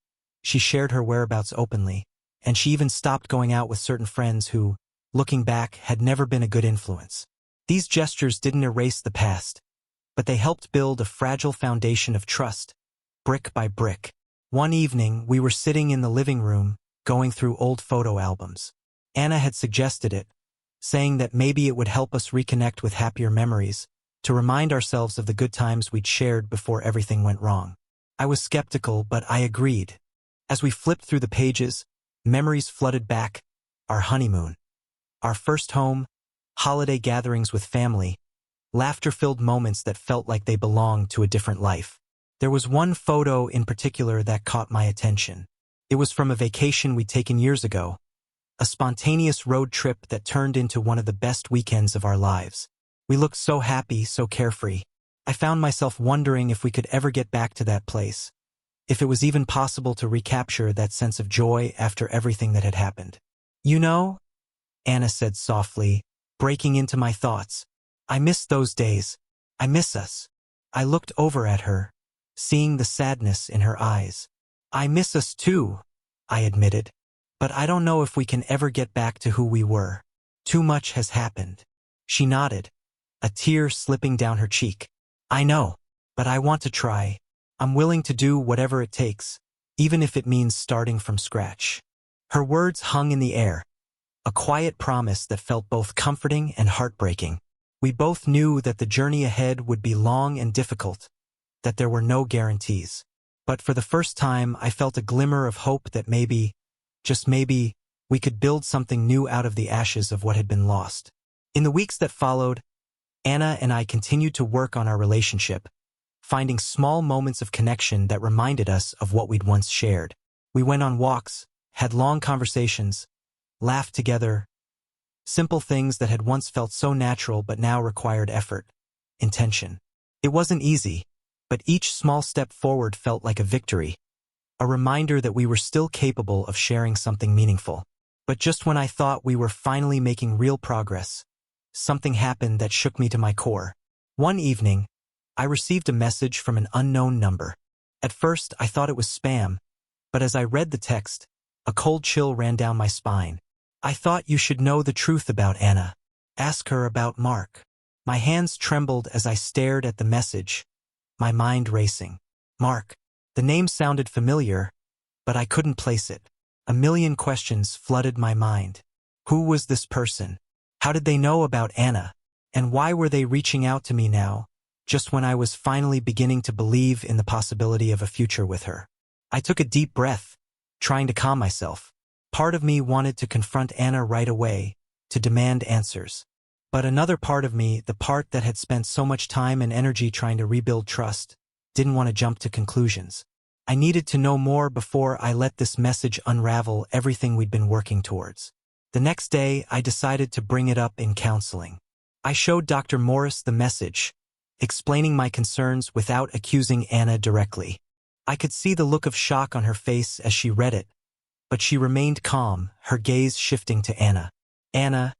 She shared her whereabouts openly, and she even stopped going out with certain friends who, looking back, had never been a good influence. These gestures didn't erase the past, but they helped build a fragile foundation of trust, brick by brick. One evening, we were sitting in the living room, going through old photo albums. Anna had suggested it, saying that maybe it would help us reconnect with happier memories, to remind ourselves of the good times we'd shared before everything went wrong. I was skeptical, but I agreed. As we flipped through the pages, memories flooded back: our honeymoon, our first home, holiday gatherings with family, laughter-filled moments that felt like they belonged to a different life. There was one photo in particular that caught my attention. It was from a vacation we'd taken years ago, a spontaneous road trip that turned into one of the best weekends of our lives. We looked so happy, so carefree. I found myself wondering if we could ever get back to that place, if it was even possible to recapture that sense of joy after everything that had happened. "You know," Anna said softly, breaking into my thoughts, "I miss those days. I miss us." I looked over at her, seeing the sadness in her eyes. "I miss us too," I admitted, "but I don't know if we can ever get back to who we were. Too much has happened." She nodded, a tear slipping down her cheek. "I know, but I want to try. I'm willing to do whatever it takes, even if it means starting from scratch." Her words hung in the air, a quiet promise that felt both comforting and heartbreaking. We both knew that the journey ahead would be long and difficult, that there were no guarantees. But for the first time, I felt a glimmer of hope that maybe, just maybe, we could build something new out of the ashes of what had been lost. In the weeks that followed, Anna and I continued to work on our relationship, finding small moments of connection that reminded us of what we'd once shared. We went on walks, had long conversations, laughed together, simple things that had once felt so natural but now required effort, intention. It wasn't easy, but each small step forward felt like a victory, a reminder that we were still capable of sharing something meaningful. But just when I thought we were finally making real progress, something happened that shook me to my core. One evening, I received a message from an unknown number. At first, I thought it was spam, but as I read the text, a cold chill ran down my spine. "I thought you should know the truth about Anna. Ask her about Mark." My hands trembled as I stared at the message, my mind racing. Mark. The name sounded familiar, but I couldn't place it. A million questions flooded my mind. Who was this person? How did they know about Anna? And why were they reaching out to me now, just when I was finally beginning to believe in the possibility of a future with her? I took a deep breath, trying to calm myself. Part of me wanted to confront Anna right away, to demand answers. But another part of me, the part that had spent so much time and energy trying to rebuild trust, didn't want to jump to conclusions. I needed to know more before I let this message unravel everything we'd been working towards. The next day, I decided to bring it up in counseling. I showed Dr. Morris the message, explaining my concerns without accusing Anna directly. I could see the look of shock on her face as she read it, but she remained calm, her gaze shifting to Anna. "Anna,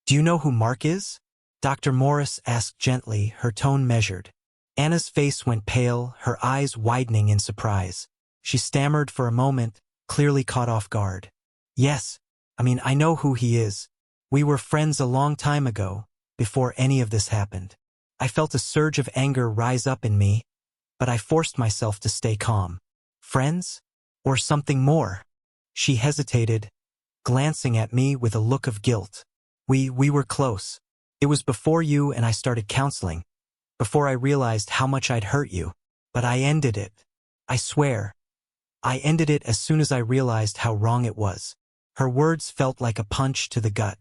do you know who Mark is?" Dr. Morris asked gently, her tone measured. Anna's face went pale, her eyes widening in surprise. She stammered for a moment, clearly caught off guard. "Yes, I know who he is. We were friends a long time ago, before any of this happened." I felt a surge of anger rise up in me, but I forced myself to stay calm. "Friends? Or something more?" She hesitated, glancing at me with a look of guilt. We were close. It was before you and I started counseling, before I realized how much I'd hurt you. But I ended it. I swear. I ended it as soon as I realized how wrong it was." Her words felt like a punch to the gut.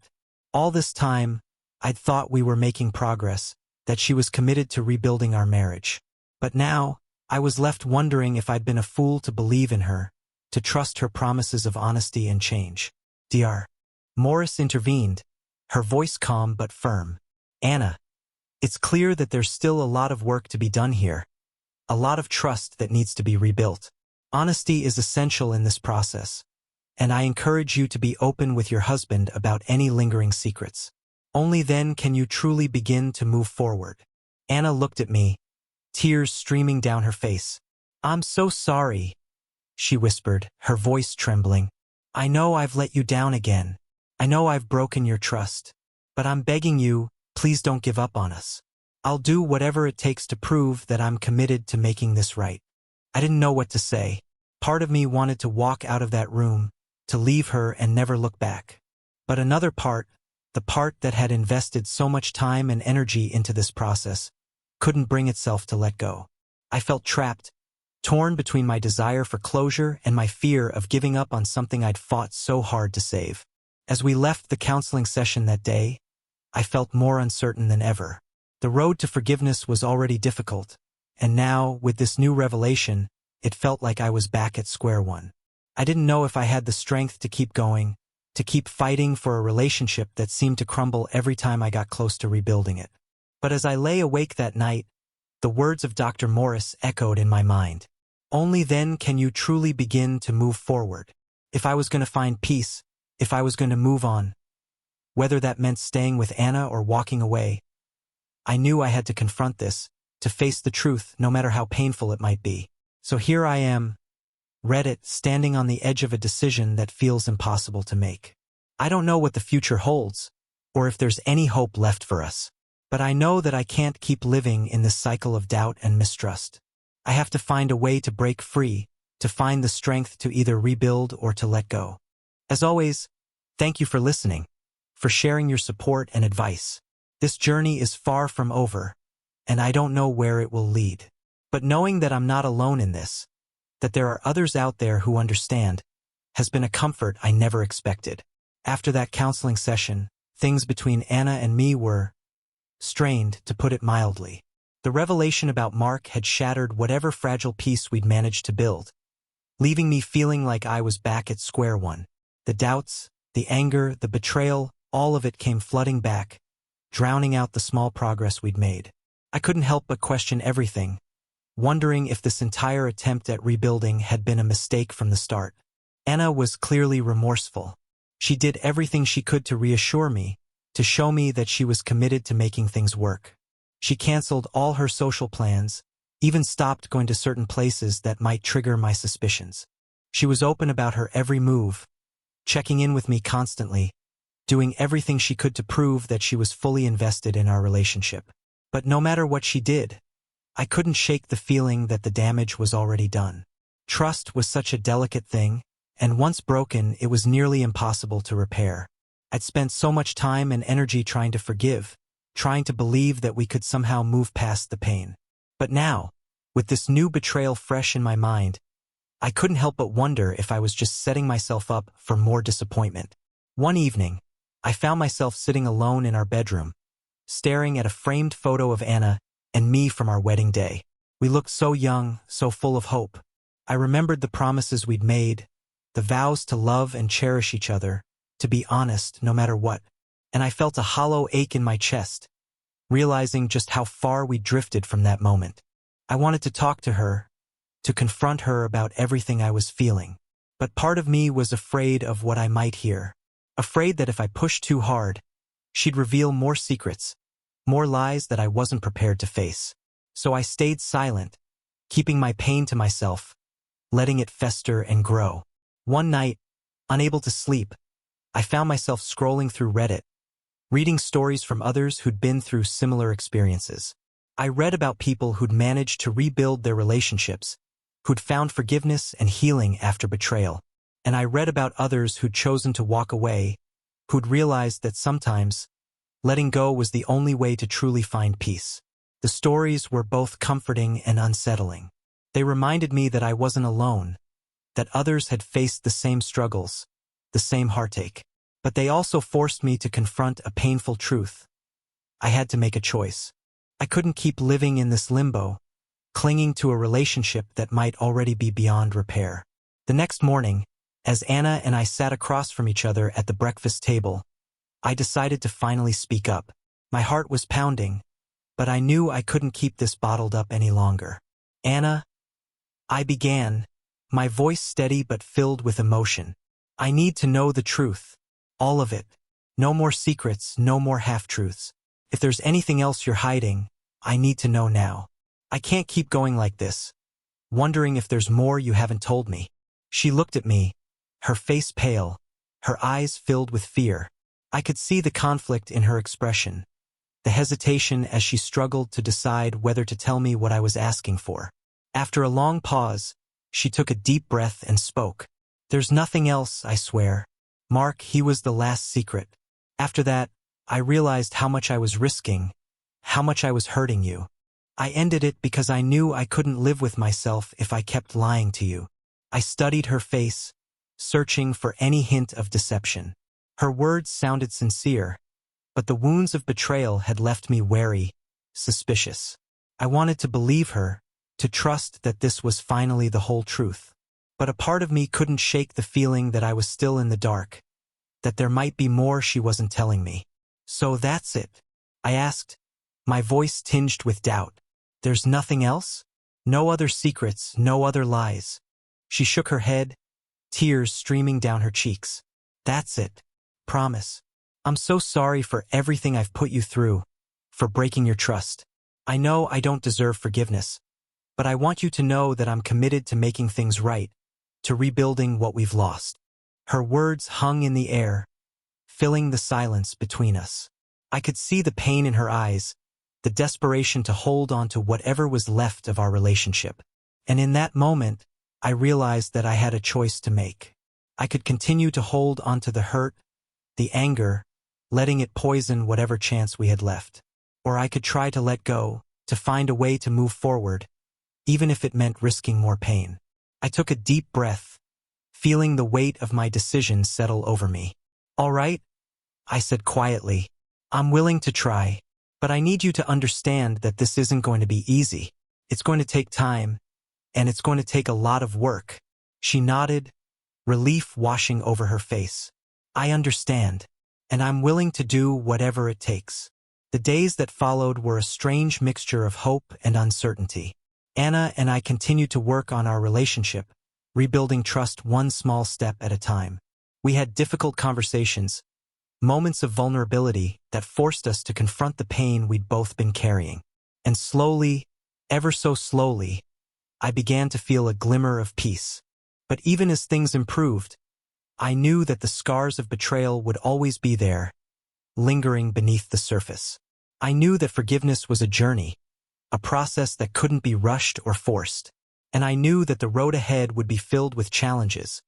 All this time, I'd thought we were making progress, that she was committed to rebuilding our marriage. But now, I was left wondering if I'd been a fool to believe in her, to trust her promises of honesty and change. "Dr. Morris intervened, her voice calm but firm. "Anna, it's clear that there's still a lot of work to be done here, a lot of trust that needs to be rebuilt. Honesty is essential in this process, and I encourage you to be open with your husband about any lingering secrets. Only then can you truly begin to move forward. Anna looked at me, tears streaming down her face. "I'm so sorry," she whispered, her voice trembling. "I know I've let you down again. I know I've broken your trust. But I'm begging you, please don't give up on us. I'll do whatever it takes to prove that I'm committed to making this right." I didn't know what to say. Part of me wanted to walk out of that room, to leave her and never look back. But another part, the part that had invested so much time and energy into this process, couldn't bring itself to let go. I felt trapped, torn between my desire for closure and my fear of giving up on something I'd fought so hard to save. As we left the counseling session that day, I felt more uncertain than ever. The road to forgiveness was already difficult, and now, with this new revelation, it felt like I was back at square one. I didn't know if I had the strength to keep going, to keep fighting for a relationship that seemed to crumble every time I got close to rebuilding it. But as I lay awake that night, the words of Dr. Morris echoed in my mind. Only then can you truly begin to move forward. If I was going to find peace, if I was going to move on, whether that meant staying with Anna or walking away, I knew I had to confront this, to face the truth, no matter how painful it might be. So here I am, Reddit, standing on the edge of a decision that feels impossible to make. I don't know what the future holds, or if there's any hope left for us. But I know that I can't keep living in this cycle of doubt and mistrust. I have to find a way to break free, to find the strength to either rebuild or to let go. As always, thank you for listening, for sharing your support and advice. This journey is far from over, and I don't know where it will lead. But knowing that I'm not alone in this, that there are others out there who understand, has been a comfort I never expected. After that counseling session, things between Anna and me were strained, to put it mildly. The revelation about Mark had shattered whatever fragile peace we'd managed to build, leaving me feeling like I was back at square one. The doubts, the anger, the betrayal, all of it came flooding back, drowning out the small progress we'd made. I couldn't help but question everything, wondering if this entire attempt at rebuilding had been a mistake from the start. Anna was clearly remorseful. She did everything she could to reassure me, to show me that she was committed to making things work. She canceled all her social plans, even stopped going to certain places that might trigger my suspicions. She was open about her every move, checking in with me constantly, doing everything she could to prove that she was fully invested in our relationship. But no matter what she did, I couldn't shake the feeling that the damage was already done. Trust was such a delicate thing, and once broken, it was nearly impossible to repair. I'd spent so much time and energy trying to forgive, trying to believe that we could somehow move past the pain. But now, with this new betrayal fresh in my mind, I couldn't help but wonder if I was just setting myself up for more disappointment. One evening, I found myself sitting alone in our bedroom, staring at a framed photo of Anna and me from our wedding day. We looked so young, so full of hope. I remembered the promises we'd made, the vows to love and cherish each other, to be honest no matter what, and I felt a hollow ache in my chest, realizing just how far we drifted from that moment. I wanted to talk to her, to confront her about everything I was feeling, but part of me was afraid of what I might hear, afraid that if I pushed too hard, she'd reveal more secrets, more lies that I wasn't prepared to face. So I stayed silent, keeping my pain to myself, letting it fester and grow. One night, unable to sleep, I found myself scrolling through Reddit, reading stories from others who'd been through similar experiences. I read about people who'd managed to rebuild their relationships, who'd found forgiveness and healing after betrayal. And I read about others who'd chosen to walk away, who'd realized that sometimes letting go was the only way to truly find peace. The stories were both comforting and unsettling. They reminded me that I wasn't alone, that others had faced the same struggles, the same heartache. But they also forced me to confront a painful truth. I had to make a choice. I couldn't keep living in this limbo, clinging to a relationship that might already be beyond repair. The next morning, as Anna and I sat across from each other at the breakfast table, I decided to finally speak up. My heart was pounding, but I knew I couldn't keep this bottled up any longer. "Anna," I began, my voice steady but filled with emotion. I need to know the truth. All of it. No more secrets, no more half-truths. If there's anything else you're hiding, I need to know now. I can't keep going like this, wondering if there's more you haven't told me. She looked at me, her face pale, her eyes filled with fear. I could see the conflict in her expression, the hesitation as she struggled to decide whether to tell me what I was asking for. After a long pause, she took a deep breath and spoke. There's nothing else, I swear. Mark, he was the last secret. After that, I realized how much I was risking, how much I was hurting you. I ended it because I knew I couldn't live with myself if I kept lying to you. I studied her face, searching for any hint of deception. Her words sounded sincere, but the wounds of betrayal had left me wary, suspicious. I wanted to believe her, to trust that this was finally the whole truth. But a part of me couldn't shake the feeling that I was still in the dark, that there might be more she wasn't telling me. So that's it? I asked, my voice tinged with doubt. There's nothing else? No other secrets, no other lies. She shook her head, tears streaming down her cheeks. That's it. Promise. I'm so sorry for everything I've put you through, for breaking your trust. I know I don't deserve forgiveness, but I want you to know that I'm committed to making things right, to rebuilding what we've lost. Her words hung in the air, filling the silence between us. I could see the pain in her eyes, the desperation to hold on to whatever was left of our relationship. And in that moment, I realized that I had a choice to make. I could continue to hold on to the hurt, the anger, letting it poison whatever chance we had left. Or I could try to let go, to find a way to move forward, even if it meant risking more pain. I took a deep breath, feeling the weight of my decision settle over me. All right, I said quietly. I'm willing to try, but I need you to understand that this isn't going to be easy. It's going to take time, and it's going to take a lot of work. She nodded, relief washing over her face. I understand, and I'm willing to do whatever it takes. The days that followed were a strange mixture of hope and uncertainty. Anna and I continued to work on our relationship, rebuilding trust one small step at a time. We had difficult conversations, moments of vulnerability that forced us to confront the pain we'd both been carrying. And slowly, ever so slowly, I began to feel a glimmer of peace. But even as things improved, I knew that the scars of betrayal would always be there, lingering beneath the surface. I knew that forgiveness was a journey, a process that couldn't be rushed or forced. And I knew that the road ahead would be filled with challenges,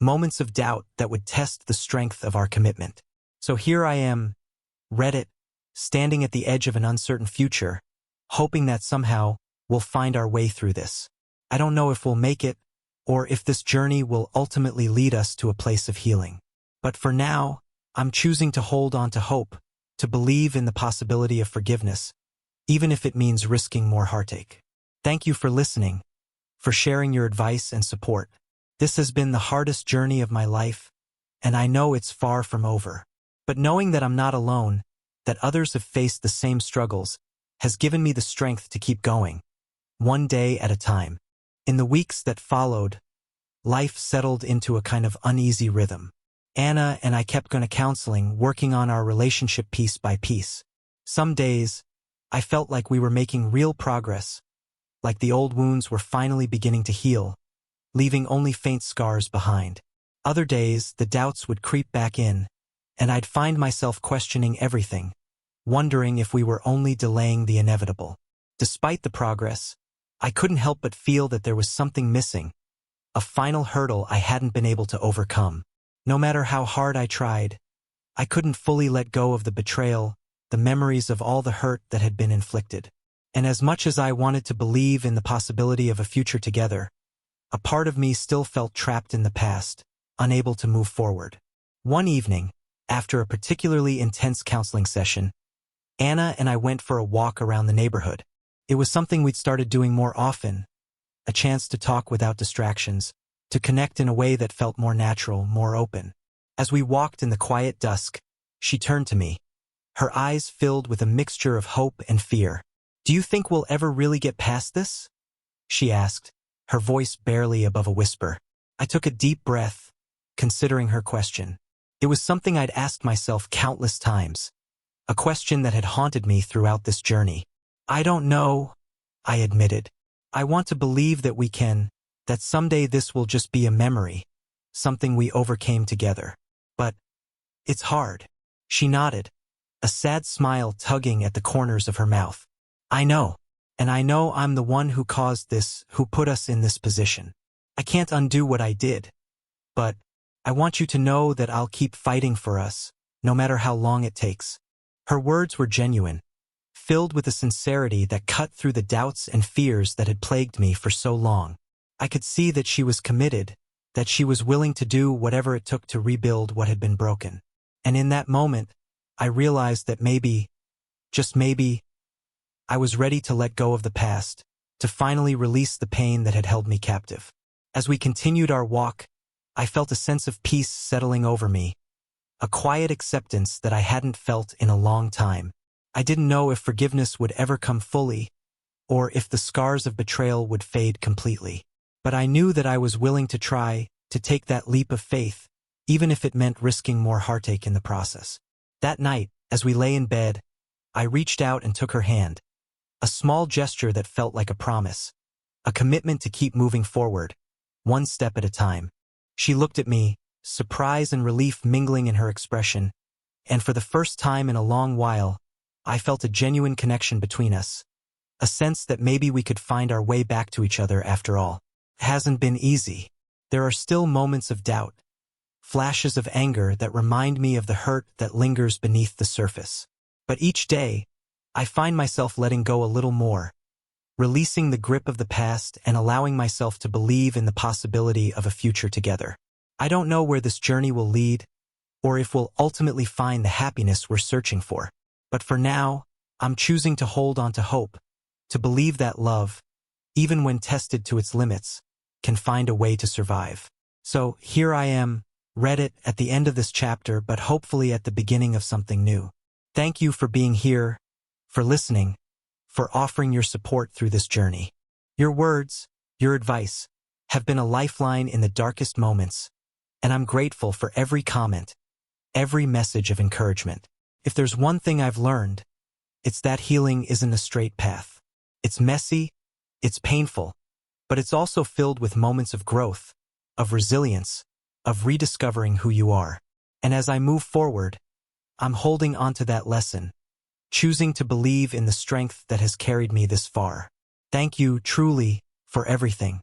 moments of doubt that would test the strength of our commitment. So here I am, Reddit, standing at the edge of an uncertain future, hoping that somehow we'll find our way through this. I don't know if we'll make it, or if this journey will ultimately lead us to a place of healing. But for now, I'm choosing to hold on to hope, to believe in the possibility of forgiveness, even if it means risking more heartache. Thank you for listening, for sharing your advice and support. This has been the hardest journey of my life, and I know it's far from over. But knowing that I'm not alone, that others have faced the same struggles, has given me the strength to keep going, one day at a time. In the weeks that followed, life settled into a kind of uneasy rhythm. Anna and I kept going to counseling, working on our relationship piece by piece. Some days, I felt like we were making real progress, like the old wounds were finally beginning to heal, leaving only faint scars behind. Other days, the doubts would creep back in, and I'd find myself questioning everything, wondering if we were only delaying the inevitable. Despite the progress, I couldn't help but feel that there was something missing, a final hurdle I hadn't been able to overcome. No matter how hard I tried, I couldn't fully let go of the betrayal, the memories of all the hurt that had been inflicted. And as much as I wanted to believe in the possibility of a future together, a part of me still felt trapped in the past, unable to move forward. One evening, after a particularly intense counseling session, Anna and I went for a walk around the neighborhood. It was something we'd started doing more often, a chance to talk without distractions, to connect in a way that felt more natural, more open. As we walked in the quiet dusk, she turned to me, her eyes filled with a mixture of hope and fear. "Do you think we'll ever really get past this?" she asked. her voice barely above a whisper. I took a deep breath, considering her question. It was something I'd asked myself countless times, a question that had haunted me throughout this journey. I don't know, I admitted. I want to believe that that someday this will just be a memory, something we overcame together. But it's hard. She nodded, a sad smile tugging at the corners of her mouth. I know. And I know I'm the one who caused this, who put us in this position. I can't undo what I did. But I want you to know that I'll keep fighting for us, no matter how long it takes. Her words were genuine, filled with a sincerity that cut through the doubts and fears that had plagued me for so long. I could see that she was committed, that she was willing to do whatever it took to rebuild what had been broken. And in that moment, I realized that maybe, just maybe, I was ready to let go of the past, to finally release the pain that had held me captive. As we continued our walk, I felt a sense of peace settling over me, a quiet acceptance that I hadn't felt in a long time. I didn't know if forgiveness would ever come fully, or if the scars of betrayal would fade completely. But I knew that I was willing to try, to take that leap of faith, even if it meant risking more heartache in the process. That night, as we lay in bed, I reached out and took her hand. A small gesture that felt like a promise, a commitment to keep moving forward, one step at a time. She looked at me, surprise and relief mingling in her expression, and for the first time in a long while, I felt a genuine connection between us, a sense that maybe we could find our way back to each other after all. It hasn't been easy. There are still moments of doubt, flashes of anger that remind me of the hurt that lingers beneath the surface. But each day, I find myself letting go a little more, releasing the grip of the past and allowing myself to believe in the possibility of a future together. I don't know where this journey will lead, or if we'll ultimately find the happiness we're searching for. But for now, I'm choosing to hold on to hope, to believe that love, even when tested to its limits, can find a way to survive. So here I am, read it at the end of this chapter, but hopefully at the beginning of something new. Thank you for being here, for listening, for offering your support through this journey. Your words, your advice, have been a lifeline in the darkest moments, and I'm grateful for every comment, every message of encouragement. If there's one thing I've learned, it's that healing isn't a straight path. It's messy, it's painful, but it's also filled with moments of growth, of resilience, of rediscovering who you are. And as I move forward, I'm holding on to that lesson, choosing to believe in the strength that has carried me this far. Thank you, truly, for everything.